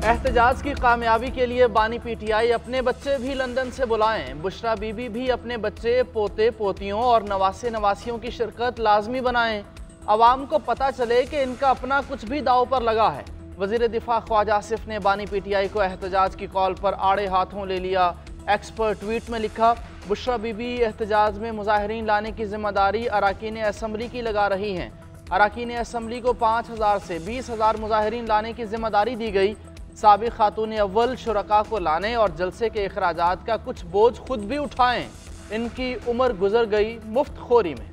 एहतजाज की कामयाबी के लिए बानी पीटीआई अपने बच्चे भी लंदन से बुलाएं। बुशरा बीबी भी अपने बच्चे, पोते पोतियों और नवासे नवासियों की शिरकत लाजमी बनाएं। अवाम को पता चले कि इनका अपना कुछ भी दाव पर लगा है। वजीर दिफा ख्वाजा आसिफ ने बानी पीटीआई को एहतजाज की कॉल पर आड़े हाथों ले लिया। एक्सपर्ट ट्वीट में लिखा, बुशरा बीबी एहतजाज में मुजाहिरीन लाने की जिम्मेदारी अराकीन असम्बली की लगा रही हैं। अराकीन असम्बली को 5000 से 20,000 मुजाहिरीन लाने की जिम्मेदारी दी गई। साबिक खातून अव्वल शुरका को लाने और जलसे के अखराजात का कुछ बोझ खुद भी उठाएं। इनकी उम्र गुजर गई मुफ्त खोरी में।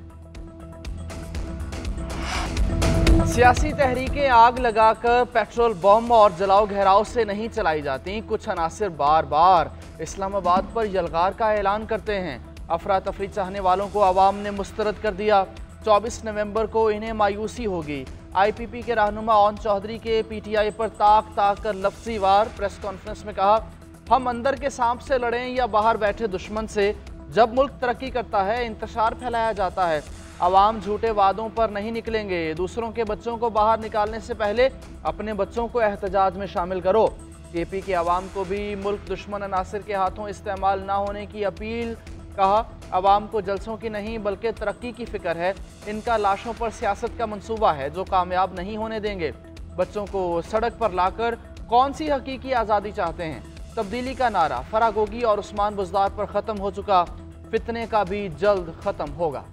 सियासी तहरीकें आग लगाकर पेट्रोल बम और जलाओ घेराव से नहीं चलाई जाती। कुछ अनासिर बार बार इस्लामाबाद पर यलगार का ऐलान करते हैं। अफरा तफरी चाहने वालों को अवाम ने मुस्तरद कर दिया। 24 नवंबर को इन्हें मायूसी होगी। IPP के रहनुमा ओन चौधरी के PTI पर ताक कर लफ्जी वार। प्रेस कॉन्फ्रेंस में कहा, हम अंदर के सांप से लड़ें या बाहर बैठे दुश्मन से, जब मुल्क तरक्की करता है इंतशार फैलाया जाता है। अवाम झूठे वादों पर नहीं निकलेंगे। दूसरों के बच्चों को बाहर निकालने से पहले अपने बच्चों को एहतजाज में शामिल करो। KP के अवाम को भी मुल्क दुश्मन अनासिर के हाथों इस्तेमाल ना होने की अपील। कहा, अवाम को जलसों की नहीं बल्कि तरक्की की फिक्र है। इनका लाशों पर सियासत का मंसूबा है जो कामयाब नहीं होने देंगे। बच्चों को सड़क पर लाकर कौन सी हकीकी आज़ादी चाहते हैं। तब्दीली का नारा फरागोगी और उस्मान बुज़दार पर ख़त्म हो चुका। फितने का भी जल्द ख़त्म होगा।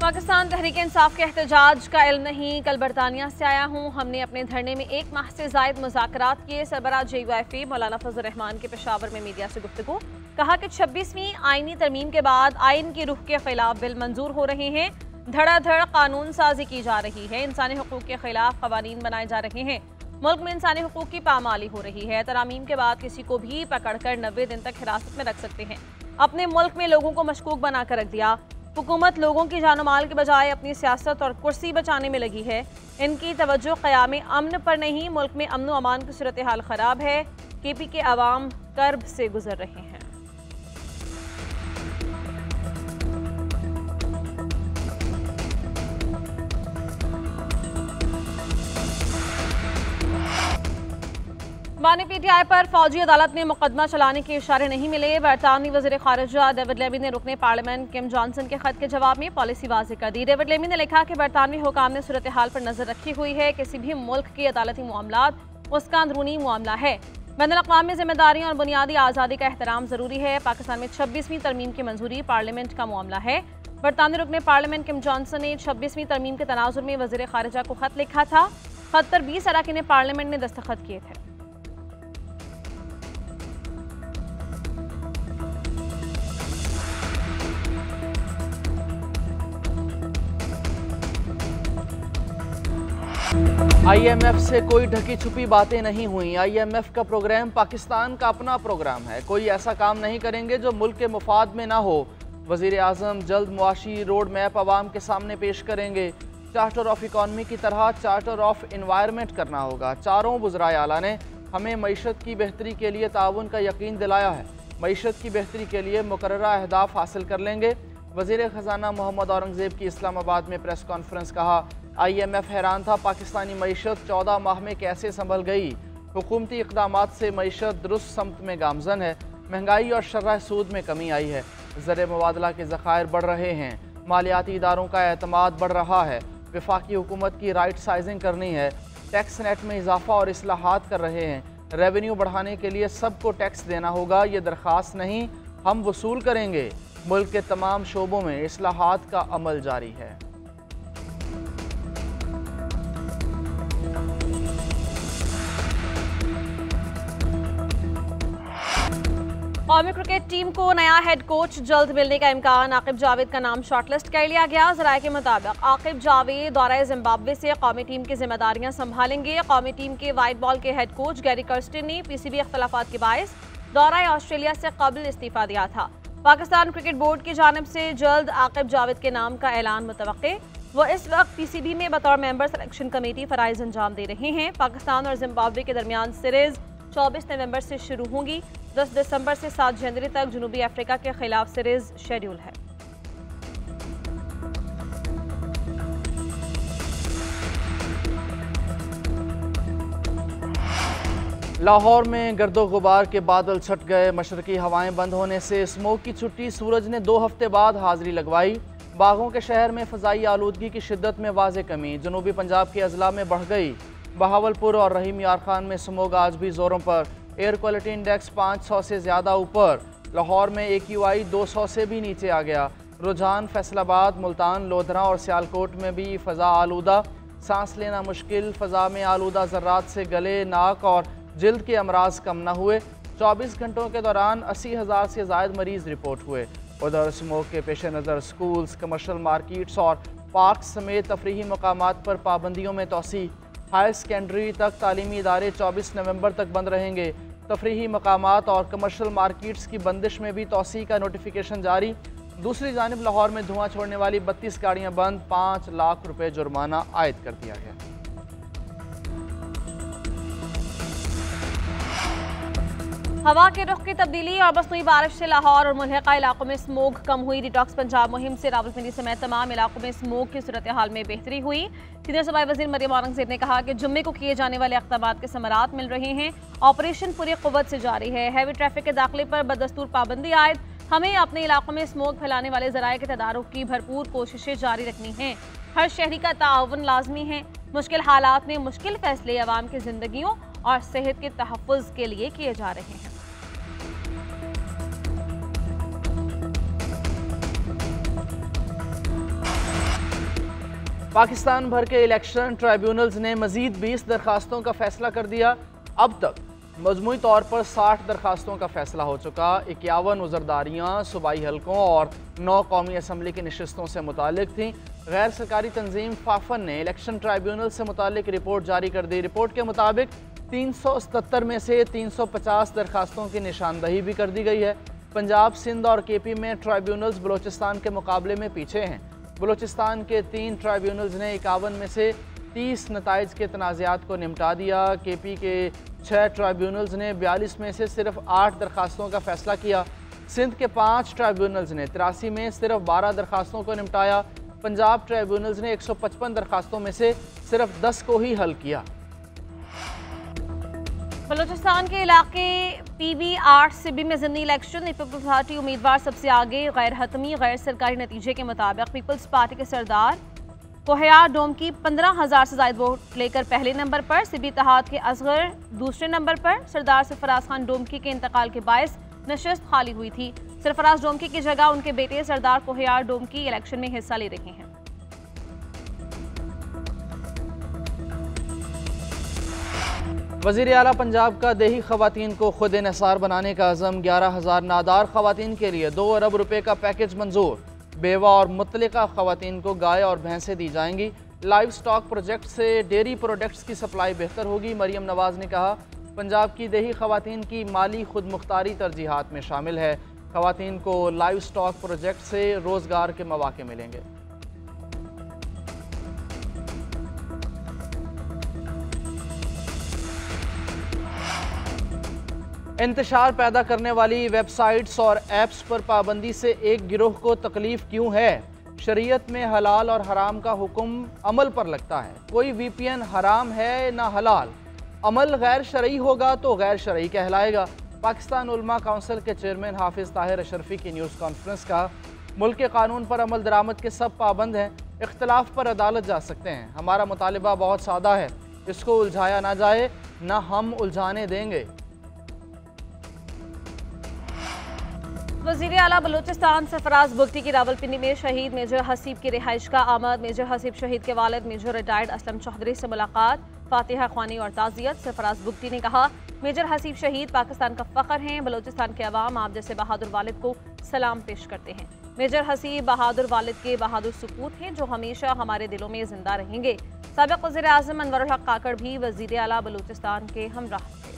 पाकिस्तान तहरीक इंसाफ के एहतजाज का इल्म नहीं। कल बरतानिया से आया हूँ। हमने अपने धरने में 1 माह से जायद मुज़ाकरात किए। सरबराह JUIF मौलाना फजल रहमान के पेशावर में मीडिया से गुफ्तगू। कहा कि 26वीं आईनी तरमीम के बाद आइन की रुख के खिलाफ बिल मंजूर हो रहे हैं। धड़ाधड़ कानून साजी की जा रही है। इंसानी हुकूक के खिलाफ कवानीन बनाए जा रहे हैं। मुल्क में इंसानी हुकूक की पामाली हो रही है। तरामीम के बाद किसी को भी पकड़कर 90 दिन तक हिरासत में रख सकते हैं। अपने मुल्क में लोगों को मशकूक बनाकर रख दिया। हुकूमत लोगों की जानो माल के बजाय अपनी सियासत और कुर्सी बचाने में लगी है। इनकी तवज्जो क़याम अमन पर नहीं, मुल्क में अमन व अमान की सूरत हाल ख़राब है। KP के अवाम कर्ब से गुजर रहे हैं। बानी PTI पर फौजी अदालत में मुकदमा चलाने के इशारे नहीं मिले। बरतानवी वज़ीर ख़ारिजा डेविड लेमी ने रुकने पार्लियामेंट किम जॉनसन के खत के जवाब में पॉलिसी वाज़ेह कर दी। डेविड लेमी ने लिखा कि बरतानवी हुकाम ने सूरत हाल पर नजर रखी हुई है। किसी भी मुल्क के अदालती मामलात उसका अंदरूनी मामला है। बैनुल-अक़वामी जिम्मेदारियों और बुनियादी आज़ादी का एहतराम ज़रूरी है। पाकिस्तान में 26वीं तरमीम की मंजूरी पार्लियामेंट का मामला है। बरतानवी रुकने पार्लियामेंट किम जॉनसन ने 26वीं तरमीम के तनाजुर में वज़ीर ख़ारिजा को खत लिखा था। खत पर 20 अरकान पार्लियामेंट ने दस्तखत किए थे। IMF से कोई ढकी छुपी बातें नहीं हुई। IMF का प्रोग्राम पाकिस्तान का अपना प्रोग्राम है। कोई ऐसा काम नहीं करेंगे जो मुल्क के मुफाद में ना हो। वज़ीर आज़म जल्द मुआशी रोड मैप अवाम के सामने पेश करेंगे। चार्टर ऑफ इकॉनमी की तरह चार्टर ऑफ इन्वायरमेंट करना होगा। चारों वज़राए आला ने हमें मईशत की बेहतरी के लिए ताउन का यकीन दिलाया है। मईशत की बेहतरी के लिए मुकर्ररा अहदाफ हासिल कर लेंगे। वज़ीर ख़जाना मोहम्मद औरंगज़ेब की इस्लामाबाद में प्रेस कॉन्फ्रेंस। कहा, IMF हैरान था पाकिस्तानी मईशत 14 माह में कैसे संभल गई। हुकूमती इक़दामात से मईशत दुरुस्त समत में गामजन है। महंगाई और शर्ह सूद में कमी आई है। ज़र मुबादला के ज़खायर बढ़ रहे हैं। मालियाती इदारों का एतमाद बढ़ रहा है। वफाकी हुकूमत की राइट साइजिंग करनी है। टैक्स नेट में इजाफा और इस्लाहात कर रहे हैं। रेवेन्यू बढ़ाने के लिए सबको टैक्स देना होगा। ये दरख्वास्त नहीं, हम वसूल करेंगे। मुल्क के तमाम शोबों में इस्लाहात का अमल जारी है। कौमी क्रिकेट टीम को नया हेड कोच जल्द मिलने का इम्कान। आकिब जावेद का नाम शॉर्टलिस्ट कर लिया गया। ज़राए के मुताबिक आकिब जावेद दौरा जिम्बाब्वे से कौमी टीम की जिम्मेदारियां संभालेंगे। कौमी टीम के वाइट बॉल के हेड कोच गैरी कर्स्टन ने PCB इख्तलाफात के बायस दौरा ऑस्ट्रेलिया से कबल इस्तीफा दिया था। पाकिस्तान क्रिकेट बोर्ड की जानिब से जल्द आकिब जावेद के नाम का ऐलान मुतवक्के। वो इस वक्त PCB में बतौर मेंबर सिलेक्शन कमेटी फराइज अंजाम दे रहे हैं। पाकिस्तान और जिम्बाब्वे के दरमियान सीरीज 24 नवंबर से शुरू होंगी। 10 दिसंबर से 7 जनवरी तक जनूबी अफ्रीका के खिलाफ सीरीज शेड्यूल है। लाहौर में गर्दो गुबार के बादल छट गए। मशरकी हवाएं बंद होने से स्मोक की छुट्टी। सूरज ने 2 हफ्ते बाद हाजिरी लगवाई। बागों के शहर में फ़ज़ाई आलूदगी की शिद्दत में वाज़े कमी। जनूबी पंजाब के अजला में बढ़ गई। बहावलपुर और रहीम यार खान में स्मोक आज भी ज़ोरों पर। एयर क्वालिटी इंडेक्स 500 से ज़्यादा ऊपर। लाहौर में AQI 200 से भी नीचे आ गया। रुझान फैसलाबाद, मुल्तान, लोधरा और सियालकोट में भी फ़ज़ा आलूदा। सांस लेना मुश्किल। फ़ज़ा में आलूदा ज़र्रात से गले, नाक और जिल्द के अमराज कम न हुए। 24 घंटों के दौरान 80,000 से ज़ायद मरीज़ रिपोर्ट हुए। उधर स्मोक के पेश नज़र स्कूल्स, कमर्शल मार्केट्स और पार्क समेत तफरीही मकामात पर पाबंदियों में तोसी। हायर सेकेंडरी तक तालीमी इदारे 24 नवंबर तक बंद रहेंगे। तफरीही मकामात और कमर्शल मार्केट्स की बंदिश में भी तोसी का नोटिफिकेशन जारी। दूसरी जानिब लाहौर में धुआं छोड़ने वाली 32 गाड़ियाँ बंद। 5 लाख रुपये जुर्माना आयद कर दिया गया। हवा के रुख की तब्दीली और मसनूई बारिश से लाहौर और मुल्हिका इलाकों में स्मोक कम हुई। डिटॉक्स पंजाब मुहिम से रावलपिंडी समेत तमाम इलाकों में स्मोक की सूरत हाल में बेहतरी हुई। सीनियर सूबाई वज़ीर मरियम औरंगज़ेब ने कहा कि जुम्मे को किए जाने वाले इक़दामात के समरात मिल रहे हैं। ऑपरेशन पूरी क़ुव्वत से जारी है। हैवी ट्रैफिक के दाखिले पर बदस्तूर पाबंदी आयद। हमें अपने इलाकों में स्मोक फैलाने वाले ज़राए के तदारुक की भरपूर कोशिशें जारी रखनी हैं। हर शहरी का ताउन लाजमी है। मुश्किल हालात में मुश्किल फैसले अवाम की जिंदगियों और सेहत के तहफ़्फ़ुज़ के लिए किए जा रहे हैं। पाकिस्तान भर के इलेक्शन ट्राइब्यूनल्स ने मजीद 20 दरखास्तों का फैसला कर दिया। अब तक मजमूई तौर पर 60 दरखास्तों का फैसला हो चुका। 51 उज़रदारियाँ सूबाई हलकों और 9 कौमी असम्बली की नशस्तों से मुतालिक थीं। गैर सरकारी तंजीम फाफन ने इलेक्शन ट्राइब्यूनल से मुतालिक रिपोर्ट जारी कर दी। रिपोर्ट के मुताबिक 377 में से 350 दरखास्तों की निशानदही भी कर दी गई है। पंजाब, सिंध और KP में ट्राइब्यूनल्स बलोचिस्तान के मुकाबले में पीछे हैं। बलोचिस्तान के 3 ट्राइब्यूनल्स ने 51 में से 30 नताइज के तनाज़ात को निपटा दिया। KP के 6 ट्राइब्यूनल्स ने 42 में से सिर्फ 8 दरखास्तों का फैसला किया। सिंध के 5 ट्राइब्यूनल्स ने 83 में सिर्फ 12 दरखास्तों को निपटाया। पंजाब ट्राइब्यूनल्स ने 155 दरखास्तों में से सिर्फ 10 को ही हल किया। बलूचिस्तान के इलाके PV8 सिबी में ज़िमनी इलेक्शन। पीपल्स पार्टी उम्मीदवार सबसे आगे। गैर हतमी गैर सरकारी नतीजे के मुताबिक पीपल्स पार्टी के सरदार कोहयार डोम की 15,000 से ज़ायद वोट लेकर पहले नंबर पर। सिबी इत्तेहाद के असगर दूसरे नंबर पर। सरदार सरफराज खान डोमकी के इंतकाल के बायस नशस्त खाली हुई थी। सरफराज डोमकी की जगह उनके बेटे सरदार कोहयार डोमकी इलेक्शन में हिस्सा ले रहे हैं। वज़ीर आला पंजाब का देही ख़वातीन को खुद इन्हिसार बनाने का अज़म। 11,000 नादार ख़वातीन के लिए 2 अरब रुपए का पैकेज मंजूर। बेवा और मुतल्लिका ख़वातीन को गाय और भैंसें दी जाएंगी। लाइव स्टॉक प्रोजेक्ट से डेयरी प्रोडक्ट्स की सप्लाई बेहतर होगी। मरियम नवाज़ ने कहा, पंजाब की देही ख़वातीन की माली खुद मुख्तारी तरजीहात में शामिल है। ख़वातीन को लाइव स्टॉक प्रोजेक्ट से रोज़गार के मौके मिलेंगे। इंतशार पैदा करने वाली वेबसाइट्स और ऐप्स पर पाबंदी से एक गिरोह को तकलीफ क्यों है? शरीयत में हलाल और हराम का हुक्म अमल पर लगता है। कोई VPN हराम है ना हलाल। अमल गैर शरई होगा तो गैर शरई कहलाएगा। पाकिस्तान उलमा काउंसिल के चेयरमैन हाफिज़ ताहिर अशरफी की न्यूज़ कॉन्फ्रेंस का। मुल्क के कानून पर अमल दरामद के सब पाबंद हैं। इख्तलाफ पर अदालत जा सकते हैं। हमारा मुतालिबा बहुत सादा है, इसको उलझाया ना जाए, ना हम उलझाने देंगे। वज़ीर आला बलूचिस्तान सरफराज बुगटी की रावलपिंडी में शहीद मेजर हसीब की रिहाइश का आमद। मेजर हसीब शहीद के वालिद मेजर रिटायर्ड असलम चौधरी से मुलाकात, फातिहा ख्वानी और ताज़ियत। सरफराज बुगटी ने कहा, मेजर हसीब शहीद पाकिस्तान का फ़ख्र हैं। बलूचिस्तान के अवाम आप जैसे बहादुर वालिद को सलाम पेश करते हैं। मेजर हसीब बहादुर वालिद के बहादुर सपूत हैं जो हमेशा हमारे दिलों में जिंदा रहेंगे। साबिक़ वज़ीर आज़म अनवरुल हक काकड़ भी वज़ीर आला बलूचिस्तान के हमराह थे।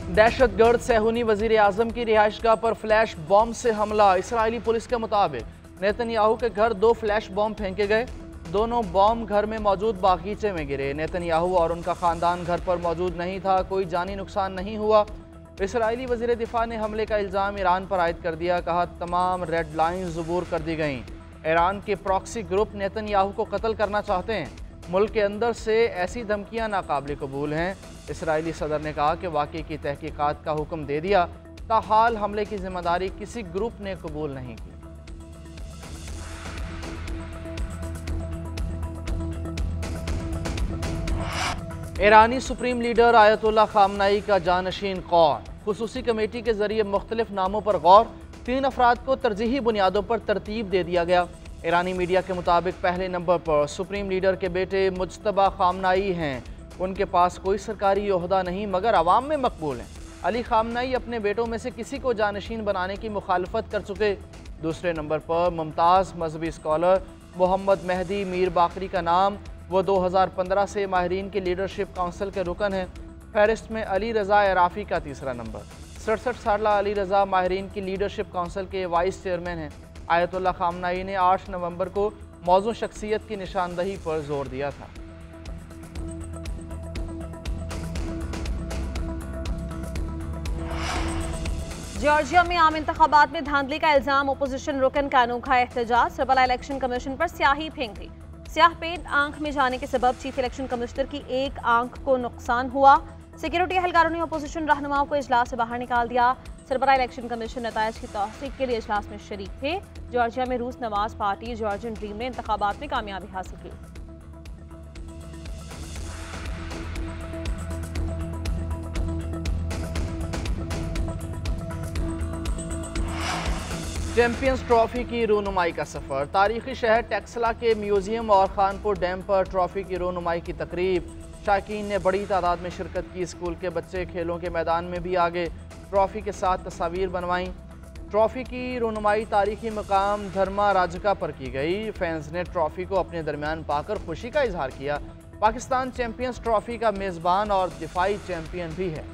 दहशतगर्द सहूनी वज़ीर आज़म की रिहाइशगाह पर फ्लैश बॉम्ब से हमला। इसराइली पुलिस के मुताबिक नेतन्याहू के घर 2 फ्लैश बॉम्ब फेंके गए। दोनों बॉम्ब घर में मौजूद बागीचे में गिरे। नेतन्याहू और उनका ख़ानदान घर पर मौजूद नहीं था। कोई जानी नुकसान नहीं हुआ। इसराइली वज़ीर दिफा ने हमले का इल्ज़ाम ईरान पर आयद कर दिया। कहा, तमाम रेड लाइन्स ज़बूर कर दी गईं। ईरान के प्रॉक्सी ग्रुप नेतन्याहू को कत्ल करना चाहते हैं। मुल्क के अंदर से ऐसी धमकियां नाकाबिल कबूल हैं। इसराइली सदर ने कहा कि वाक़े की तहकीकात का हुक्म दे दिया, ताहाल हमले की जिम्मेदारी किसी ग्रुप ने कबूल नहीं की। ईरानी सुप्रीम लीडर आयतुल्लाह खामनाई का जानशीन कौन? खुसूसी कमेटी के जरिए मुख्तलिफ नामों पर गौर। 3 अफराद को तरजीही बुनियादों पर तरतीब दे दिया गया। ईरानी मीडिया के मुताबिक पहले नंबर पर सुप्रीम लीडर के बेटे मुज्तबा खामनाई हैं। उनके पास कोई सरकारी ओहदा नहीं मगर अवाम में मकबूल हैं। अली खामनाई अपने बेटों में से किसी को जानशीन बनाने की मुखालफत कर चुके। दूसरे नंबर पर मुमताज़ मजहबी स्कॉलर मोहम्मद मेहदी मीर बाकरी का नाम। वो 2015 से माहिरीन की लीडरशिप काउंसिल के रुकन हैं। फहरिस्त में अली रज़ा एराफ़ी का तीसरा नंबर। 67 साला अली रज़ा माहिरीन की लीडरशिप काउंसिल के वाइस चेयरमैन हैं। आयतुल्लाह खामनाई ने 8 नवंबर को मौजूद शख्सियत की निशानदही पर जोर दिया था। जॉर्जिया में आम इंतखाबात में धांधली का इल्जाम, अपोजिशन रुकन का अनोखा एहतजाज, सरबराह इलेक्शन कमीशन पर स्याही फेंक दी। स्याह पेट आंख में जाने के सबब चीफ इलेक्शन कमिश्नर की एक आंख को नुकसान हुआ। सिक्योरिटी एहलकारों ने अपोजिशन रहनुमाओं को इजलास से बाहर निकाल दिया। सरबराह इलेक्शन कमीशन नतायज की तौसीक के लिए इजलास में शरीक थे। जॉर्जिया में रूस नवाज पार्टी जॉर्जियन ड्रीम ने इंतखाबात में कामयाबी हासिल की। चैंपियंस ट्रॉफी की रूनुमाई का सफ़र। तारीखी शहर टेक्सला के म्यूजियम और खानपुर डैम पर ट्रॉफी की रूनुमाई की तकरीब। शायकीन ने बड़ी तादाद में शिरकत की। स्कूल के बच्चे खेलों के मैदान में भी आगे ट्रॉफी के साथ तस्वीर बनवाई। ट्रॉफी की रूनुमाई तारीखी मकाम धर्मा राजका पर की गई। फैंस ने ट्रॉफी को अपने दरमियान पाकर खुशी का इजहार किया। पाकिस्तान चैंपियंस ट्रॉफी का मेज़बान और दिफाई चैंपियन भी है।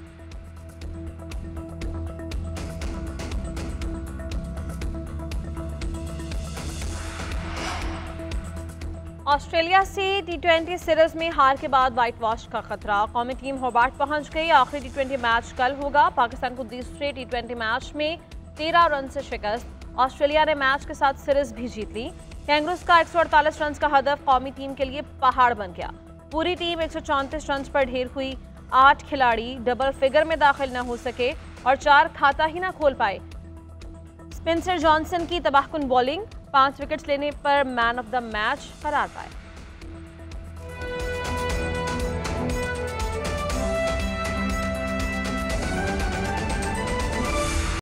ऑस्ट्रेलिया से T20 सीरीज में हार के बाद व्हाइट वॉश का खतरा। कौमी टीम होबार्ट पहुंच गई। आखिरी T20 मैच कल होगा। पाकिस्तान को दूसरे T20 मैच में 13 रन से शिकस्त। ऑस्ट्रेलिया ने मैच के साथ सीरीज भी जीत ली। कैंगरूज का 148 रन का हदफ कौमी टीम के लिए पहाड़ बन गया। पूरी टीम 134 रन पर ढेर हुई। 8 खिलाड़ी डबल फिगर में दाखिल न हो सके और 4 खाता ही न खोल पाए। स्पेंसर जॉनसन की तबाहकुन बॉलिंग 5 विकेट्स लेने पर मैन ऑफ द मैच करार पाए।